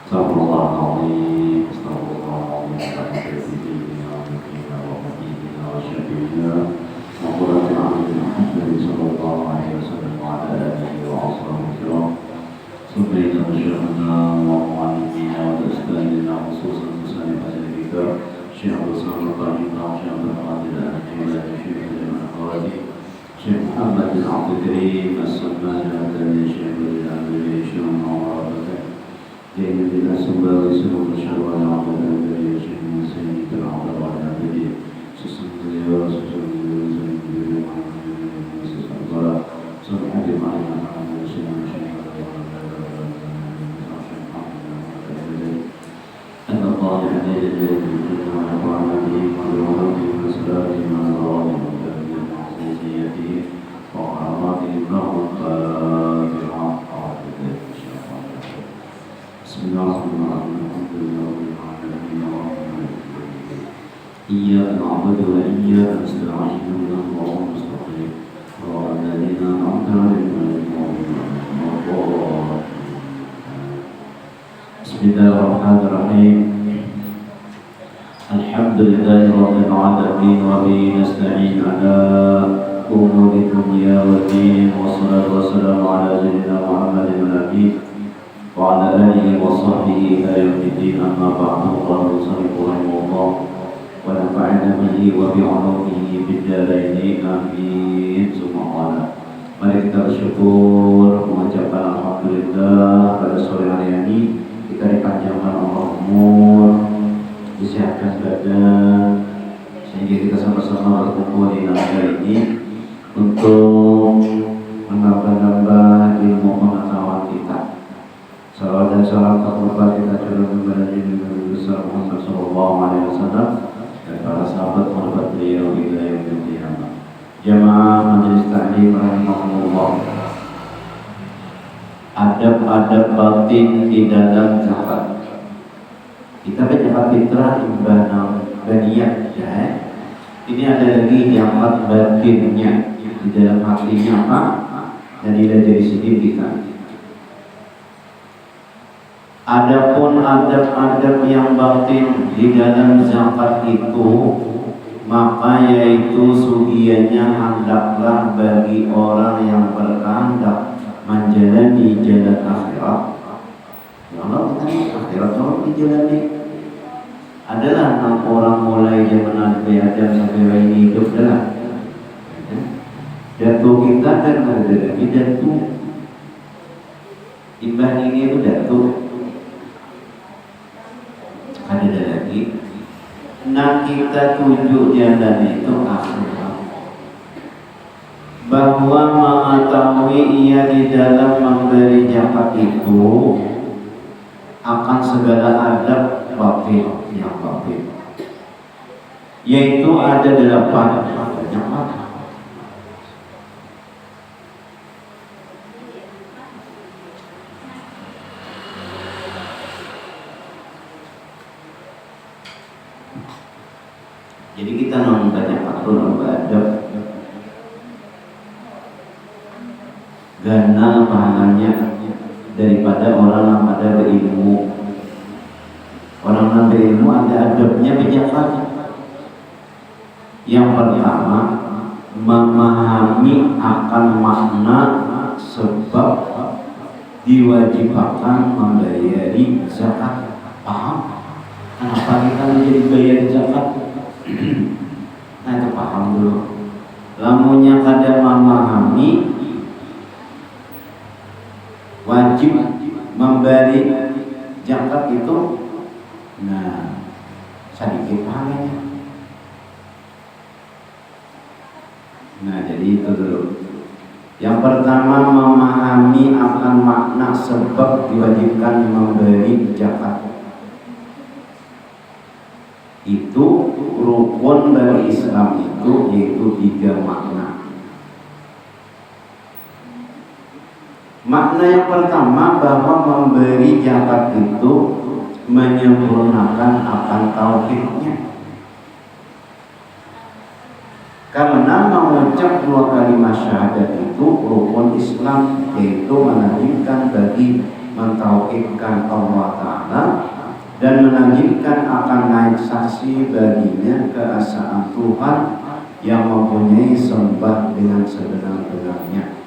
استغفر الله العظيم استغفر الله العظيم على سيدنا ونبينا وحبيبنا وشفيعنا وقرة أعيننا محمد صلى الله عليه وسلم وعلى آله وأصحابه الكرام سبحان شيخنا ومعلمنا وأستاذنا خصوصا مصنف الكتاب شيخ الإسلام القائم وشيخ القادر الجيلاني شيخ الأخواتي شيخ محمد بن عبد الكريم السلمان الأدني شيخ الأمير شيخ عمر Jadi kita sembah seluruh syarwan Allah dari Syekh Sayyid Al-Abdul Wahid sesungguhnya sesungguhnya sesungguhnya Subhanallah إياك نعبد وإياك نستعين اهدنا الصراط المستقيم صراط الذين أنعمت عليهم غير المغضوب عليهم ولا الضالين بسم الله الرحمن الرحيم الحمد لله رب العالمين وبه نستعين على أمور الدنيا والدين والصلاة والسلام على سيدنا محمد النبي وعلى آله وصحبه إلى يوم الدين أما بعد قال المصنف رحمه الله ونفعنا به وبعلومه بالدارين آمين ثم قال mari kita bersyukur mengucapkan alhamdulillah pada sore hari ini kita dipanjangkan umur disehatkan badan sehingga kita sama-sama berkumpul di naga ini untuk menambah-nambah ilmu pengetahuan kita. Salawat dan salam terhormat kita curahkan kepada Nabi besar Muhammad sallallahu alaihi wasallam dan para sahabat sahabat beliau hingga yaumil qiyamah. Jamaah majelis taklim rahimahumullah. Adab-adab batin di dalam zakat. Kita berzakat fitrah imbana baniyah ya. Ini ada lagi yang batinnya di dalam hatinya apa? Dan dari sini kita. Adapun adab-adab yang batin di dalam zakat itu, maka yaitu sugiannya hendaklah bagi orang yang berkehendak menjalani jalan akhirat. Kalau kita akhirat kalau dijalani adalah 6 orang mulai zaman Nabi Adam sampai hari hidup adalah datu kita kan ada lagi datu imbah ini itu datu ada lagi. Nah kita tuju jalan itu akhirat. Bahwa mengetahui ia di dalam memberi zakat itu akan segala adab batin yang batin. Yaitu ada 8 banyak. Jadi kita banyak aturan adab gana pahalanya daripada orang yang ada berilmu. Orang yang berilmu ada adabnya berzakat. Yang pertama memahami akan makna sebab diwajibkan membayari zakat. Paham? Kenapa kita menjadi bayar zakat? Nah itu paham dulu. Lamunya kada memahami wajib memberi zakat itu, nah sedikit pahalanya. Nah jadi itu dulu. Yang pertama memahami akan makna sebab diwajibkan memberi zakat. Itu rukun dari Islam itu yaitu 3 makna. Makna yang pertama bahwa memberi zakat itu menyempurnakan akan tauhidnya. Karena mengucap 2 kalimat syahadat itu rukun Islam, yaitu menanamkan bagi mentauhidkan Allah Ta'ala dan menanggungkan akan naik saksi baginya keesaan Tuhan yang mempunyai sembah dengan sebenar-benarnya.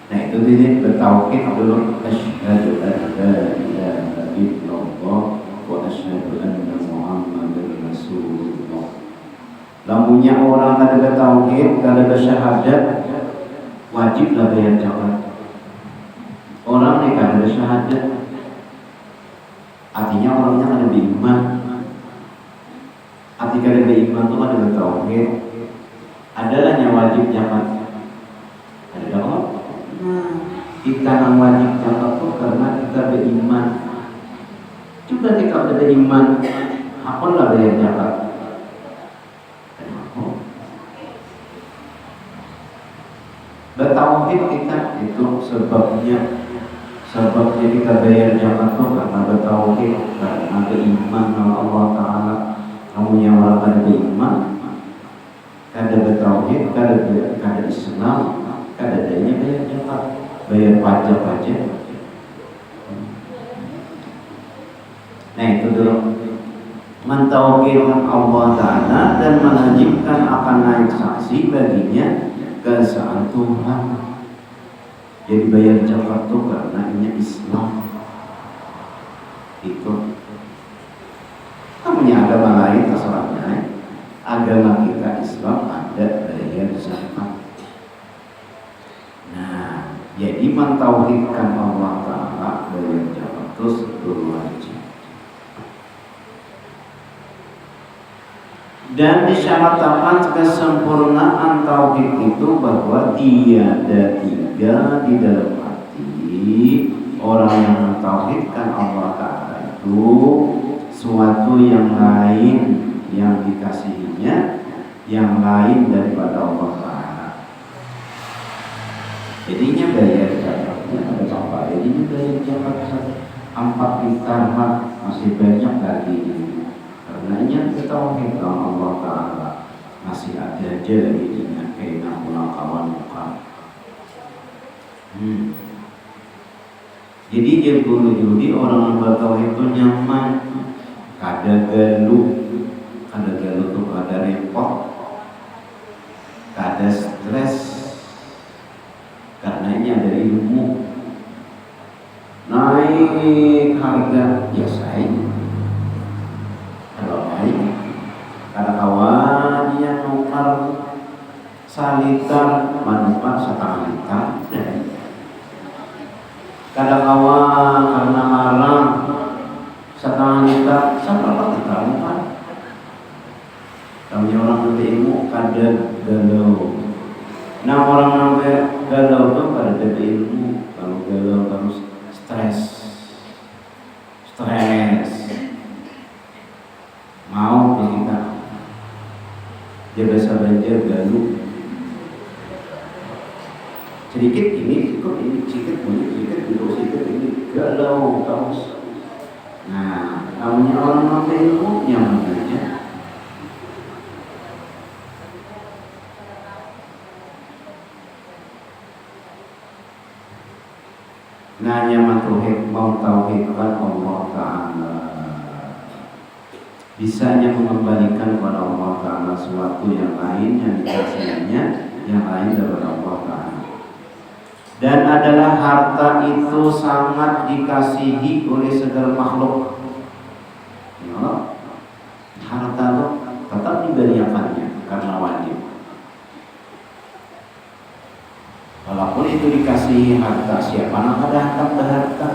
Nah itu dia bertauhid dulu, asyhadu an la ilaha illallah wa asyhadu anna Muhammadar Rasulullah. Lamunya orang kada bertauhid, kada bersyahadat, wajiblah bayar zakat. Orang yang kada bersyahadat, artinya orangnya kada beriman. Arti kada beriman itu kada bertauhid. Adalah yang wajib zakat. Ada apa? Kita yang wajib zakat itu karena kita beriman. Coba kita ada beriman, apalah bayar zakat? Bertauhid kita itu sebabnya kita bayar zakat itu karena bertauhid, karena beriman dengan Allah Ta'ala. Kamu yang orang kada beriman, kada bertauhid, kada Islam, kada daya bayar zakat, bayar pajak aja. Nah itu dulu, mentauhidkan Allah Ta'ala dan menajibkan akan naik saksi baginya keesaan Tuhan. Jadi bayar zakat itu karena ini Islam. Itu namanya agama lain terserahnya. Agama kita Islam ada bayar zakat. Nah, jadi mentauhidkan Allah Ta'ala bayar zakat itu wajib. Dan disyaratkan kesempurnaan tauhid itu bahwa tiada tiga di dalam hati orang yang mentauhidkan Allah Ta'ala itu suatu yang lain yang dikasihinya, yang lain daripada Allah Ta'ala. Jadinya bayar zakatnya ada apa? Jadinya bayar zakat 4 ditambah masih banyak lagi. Karenanya tauhid Allah Ta'ala masih ada jadinya kena pulang kawan muka. Jadi dia judi orang yang bertauhid itu nyaman, kada galuh tuh kada repot, kada stres, karenanya ada ilmu. Naik harga ya saya. Kada kawan dia nukar salitar manfaat 1 liter. Kada kawan karena haram 1 liter sampai kita kan. Kami orang berilmu kada galau. Nah orang namanya galau tuh kada ada ilmu. Kalau galau harus stres. Mau kita dia biasa belajar galuh sedikit ini ikut ini sedikit ini galau terus. Nah namanya orang nampak ilmu nyaman aja. Nah nyaman tauhid mau tauhidkan Allah Ta'ala bisanya mengembalikan kepada Allah Ta'ala suatu yang lain yang dikasihnya, yang lain daripada Allah Ta'ala. Dan adalah harta itu sangat dikasihi oleh segala makhluk. Ya, harta itu tetap diberiakannya karena wajib. Walaupun itu dikasihi harta, siapa nak ada harta?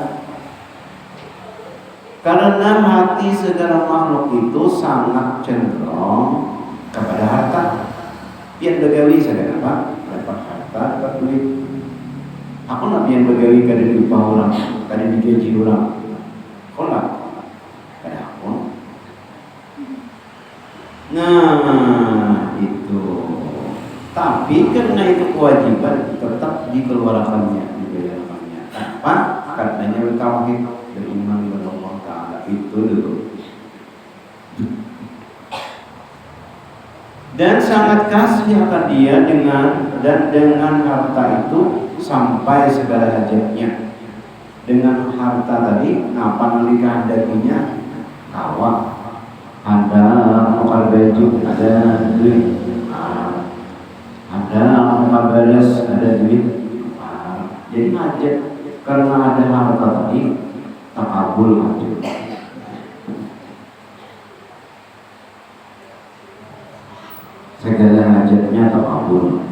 Karena hati segala makhluk itu sangat cenderung kepada harta. Pian begawi saja apa? Dapat harta, dapat duit. Aku nak pian begawi kada diupah orang, kada digaji orang. Kau nak? Kada aku. Nah itu. Tapi karena itu kewajiban tetap dikeluarkannya, dibayarkannya. Apa? Katanya bertauhid, beriman kepada Allah Ta'ala itu dulu. dan sangat kasih akan dia dengan harta itu sampai segala hajatnya. Dengan harta tadi ngapa nalika dakinya kawa ada mokal baju ada duit, ada mokal beres ada duit, jadi hajat karena ada harta tadi takabul hajat. Segala hajatnya terkabul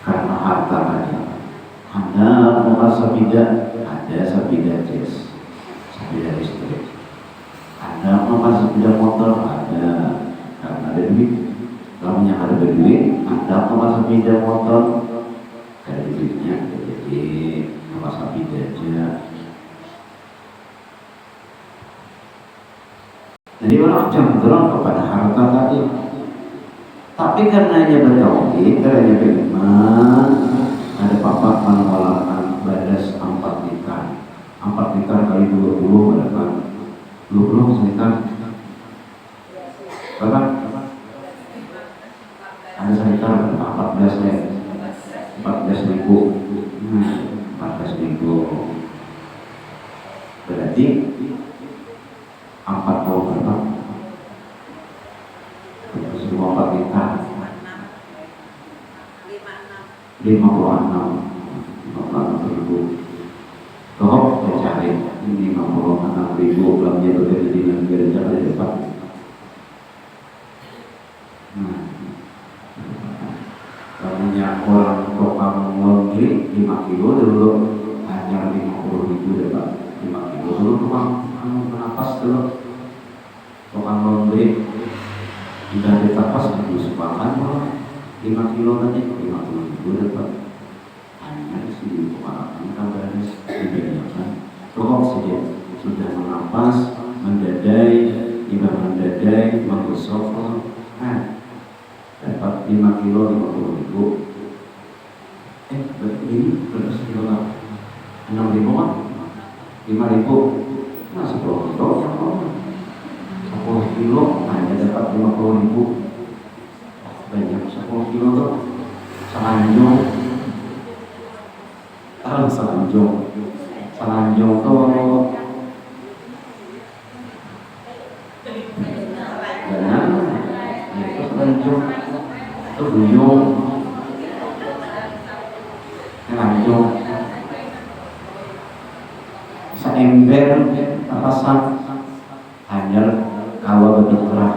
karena harta tadi. Ada motor sepeda, ada sepeda jazz, sepeda listrik. Ada motor sepeda motor, ada karena ada duit. Kalau yang ada duit, ada motor sepeda motor, ada duitnya, jadi motor sepeda aja. Jadi orang cenderung kepada harta tadi. Tapi karenanya bertauhid, karenanya beriman, ada papa mengeluarkan badas 4 liter. 4 liter kali 20 berapa? 20 liter. Berapa? Ada sekitar 14 ya. 14.000. 14.000. Berarti 4 tahun berapa? 4 liter 56.000. Toh saya cari ini 56.000 belanja berbeda dengan gereja pada depan. Kamunya orang tukang laundry 5 kilo dulu hanya 50.000 depan. 5 kilo dulu tukang menapas dulu tukang laundry tidak ditapas di sumbangan 5 kilo tadi 50.000 dapat hanya di tukang kabarnya dibedakan tukang saja sudah menapas mendadai tidak mendadai menggosok dapat 5 kilo 50.000 berarti ini berapa kilo 6.000 kan 5.000 nah 10 kilo yang mau 10 kilo hanya dapat 50.000 banyak 10 kilo tuh selanjung selanjung tuh benar itu selanjung itu buyung selanjung seember tapasan hanya kalau berbicara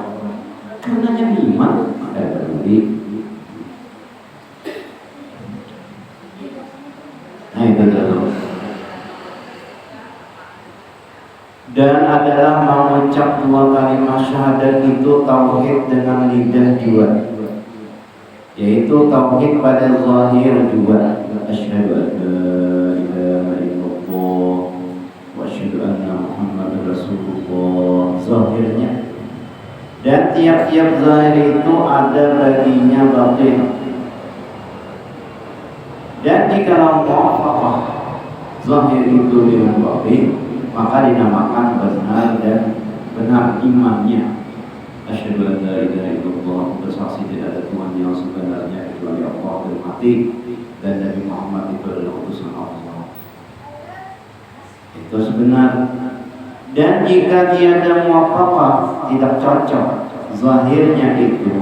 karenanya iman berdiri. Nah itu dulu. Dan adalah mengucap 2 kalimat syahadat itu tauhid dengan lidah juga, yaitu tauhid pada zahir juga. Asyhadu an la ilaha illallah wa asyhadu anna Muhammadar Rasulullah zahirnya. Dan tiap-tiap zahir itu ada baginya batin. Dan jika muwafaqah zahir itu dengan batin, maka dinamakan benar dan benar imannya. Asyhadu an la ilaha illallah, bersaksi tidak ada Tuhan yang sebenarnya kecuali Allah dan mati, dan Nabi Muhammad itu adalah utusan Allah. Itu sebenar. Dan jika tiada muwafaqah, tidak cocok zahirnya itu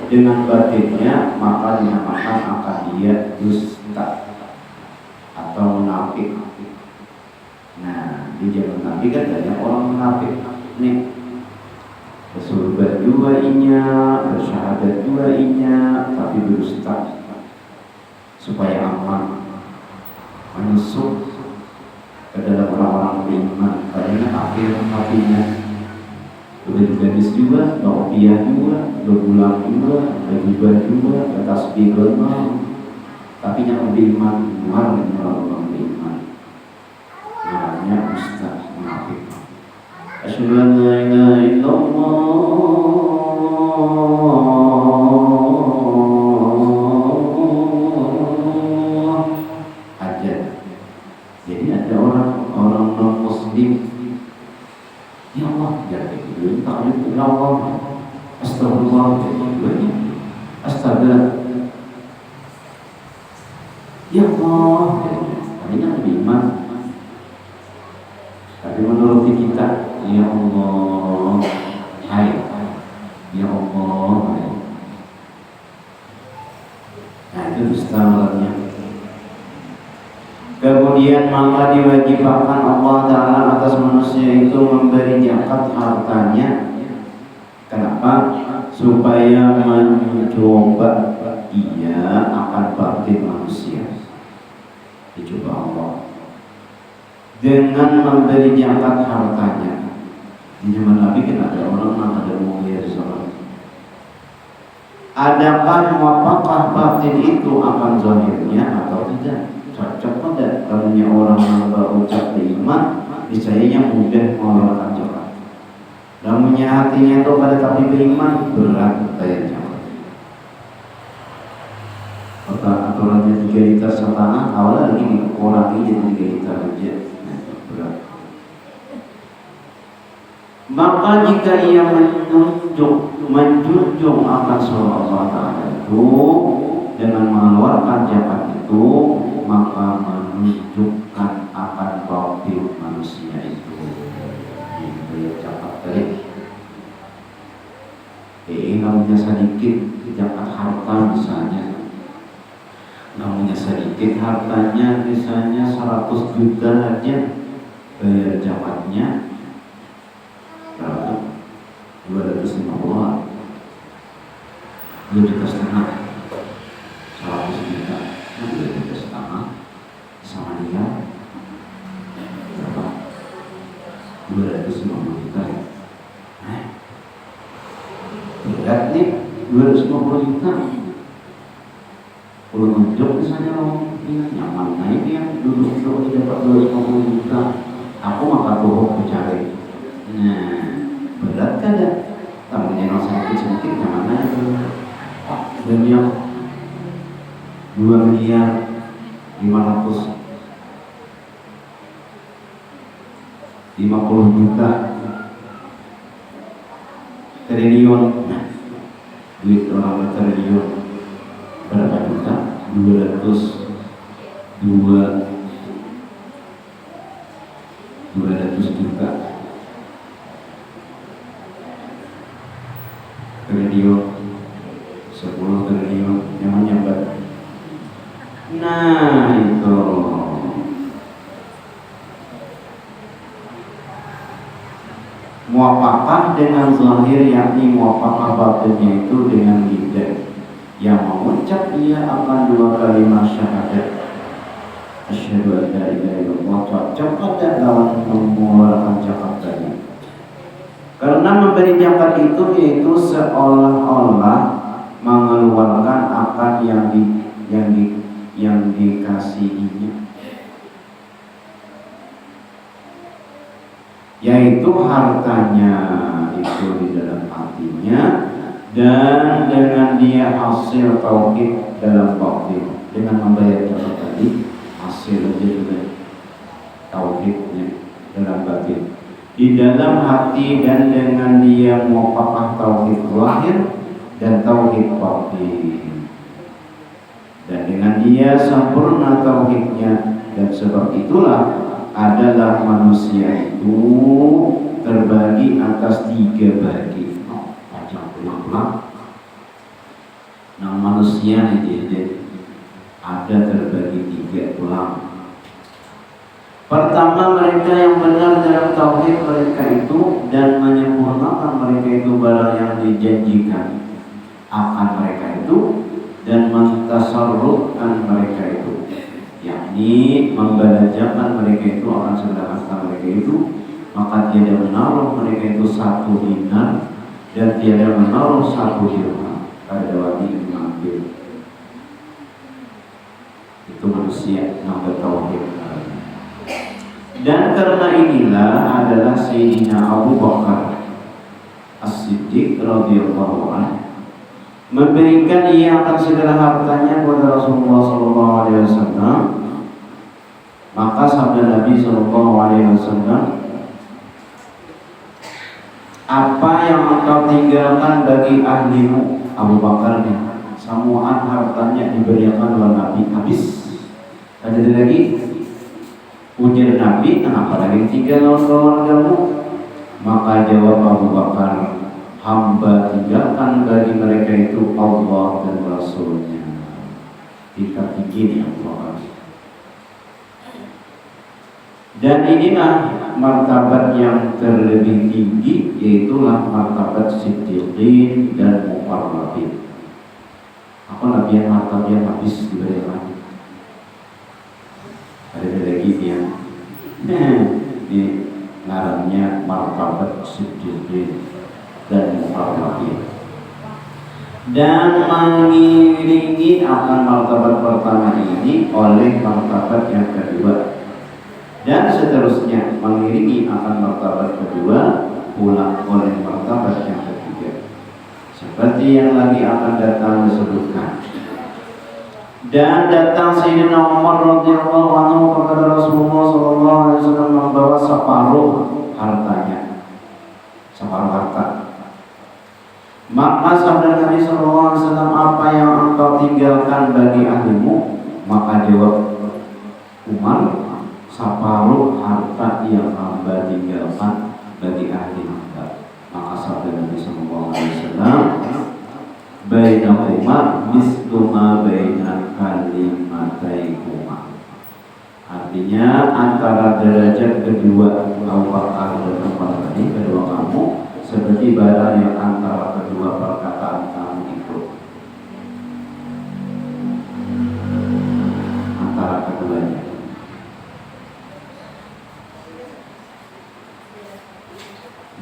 dengan batinnya, maka dinamakan akan dia dusta atau munafik. Nah, di zaman Nabi kan banyak orang munafik nih, bersurga juga inya, bersyahadat juga inya, tapi berdusta supaya aman, menyusup ke dalam orang-orang beriman. Padahal akhir hatinya udah gadis juga, rupiah juga, berbulan juga, berjubah juga, bertasbih juga, tapi yang beriman luar dari orang-orang beriman. Namanya ustaz munafik. Asyhadu an la ilaha illallah. Hajat. Jadi ada orang non muslim, ya Allah, jadi itu ta'alif ila Allah, keluarga. Ya Allah, tadinya beriman, tapi menurut kita, ya Allah, hai, ya Allah, hai. Nah itu standarnya. Kemudian maka diwajibkan Allah Ta'ala atas manusia itu memberi zakat hartanya. Kenapa? Supaya mencoba ia akan batin manusia. Dicoba Allah dengan memberi zakat hartanya. Di zaman Nabi kan ada orang yang ada mobil sholat. Adakah apakah batin itu akan zahirnya atau tidak? Cocok tidak kalau orang yang berucap beriman, niscaya mudah mengeluarkan zakat. Namun hatinya itu pada tapi beriman berat bayar zakat. Aturannya 3 liter setengah, awalnya lagi dikurangi jadi 3 liter aja. Berat. Maka jika ia menjunjung akan surah Allah Ta'ala itu dengan mengeluarkan zakat itu, maka menunjukkan akan batin manusia itu. Ini zakat tadi. Namanya sedikit zakat harta misalnya. Namanya sedikit hartanya misalnya 100 juta aja, bayar zakatnya berapa? 250-an, 2,5 juta, 100 juta, 2,5 juta sama dia berapa? 250 juta ya? Berat nih, 250 juta. Kalau ngejob misalnya yang mana ini yang duduk-duduk ini dapat 250 juta, aku maka bohong mencari. Nah, berat kan ya? Tamunya yang sedikit yang mana itu? Dan yang 2 miliar 550 juta triliun. Nah, duit orang triliun berapa juta? 200 juta triliun, 10 triliun yang menyambat. Nah itu muafakah dengan zahir, yakni muafakah batinnya itu dengan lidah yang mengucap ia akan 2 kalimat syahadat asyhadu an la ilaha illallah, cocok pada lawan mengeluarkan zakat tadi. Karena memberi zakat itu yaitu seolah-olah mengeluarkan akan yang dikasihinya, yaitu hartanya itu di dalam hatinya, dan dengan dia hasil tauhid dalam batin. Dengan membayar zakat tadi hasil juga tauhidnya dalam batin di dalam hati, dan dengan dia muwafaqah tauhid lahir dan tauhid batin, dan dengan dia sempurna tauhidnya. Dan sebab itulah adalah manusia itu terbagi atas 3 bagi. Nah, manusia ini ada terbagi 3 tulang. Pertama, mereka yang benar dalam tauhid mereka itu dan menyempurnakan mereka itu barang yang dijanjikan akan mereka itu, dan mentasarrufkan mereka itu, yakni membelanjakan mereka itu akan segala harta mereka itu. Maka tiada menaruh mereka itu 1 dinar dan tiada menaruh 1 dirham pada wajib mengambil. Itu manusia yang bertauhid. Dan karena inilah adalah Sayyidina Abu Bakar As-Siddiq radhiyallahu anhu memberikan ia akan segala hartanya kepada Rasulullah SAW. Maka sabda Nabi SAW, apa yang engkau tinggalkan bagi ahlimu? Abu Bakar nih semua hartanya diberikan oleh Nabi habis. Ada lagi ujar Nabi, kenapa lagi tinggal keluargamu? Maka jawab Abu Bakar, hamba tinggalkan bagi mereka itu Allah dan Rasulnya. Kita begini Allah. Dan inilah martabat yang terlebih tinggi, yaitulah martabat siddiqin dan muqarrabin. Apa Nabi yang martabat yang habis diberikan? Ada lagi yang di ngarannya martabat siddiqin dan muqarrabin. Dan mengiringi akan martabat pertama ini oleh martabat yang kedua, dan seterusnya mengiringi akan martabat kedua pula oleh martabat yang ketiga, seperti yang lagi akan datang disebutkan. Dan datang Sayyidina Umar radhiyallahu anhu kepada Rasulullah sallallahu alaihi wasallam membawa separuh hartanya, separuh harta. Maka sabda Nabi sallallahu alaihi wasallam, apa yang engkau tinggalkan bagi ahlimu? Maka jawab Umar, separuh harta yang hamba tinggalkan bagi ahli hamba. Maka sabda Nabi sallallahu alaihi wasallam, bainahuma mislu ma baina kalimataikuma. Artinya antara derajat kedua Abu Bakar dan Umar tadi, kedua kamu, seperti barang yang antara kedua perkataan kamu itu. Antara keduanya.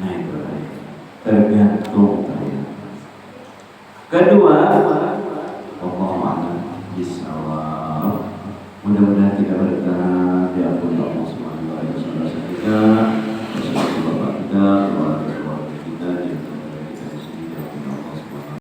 Nah itu tergantung. Kedua, Allah bisawab. Mudah-mudahan kita berkenan diampuni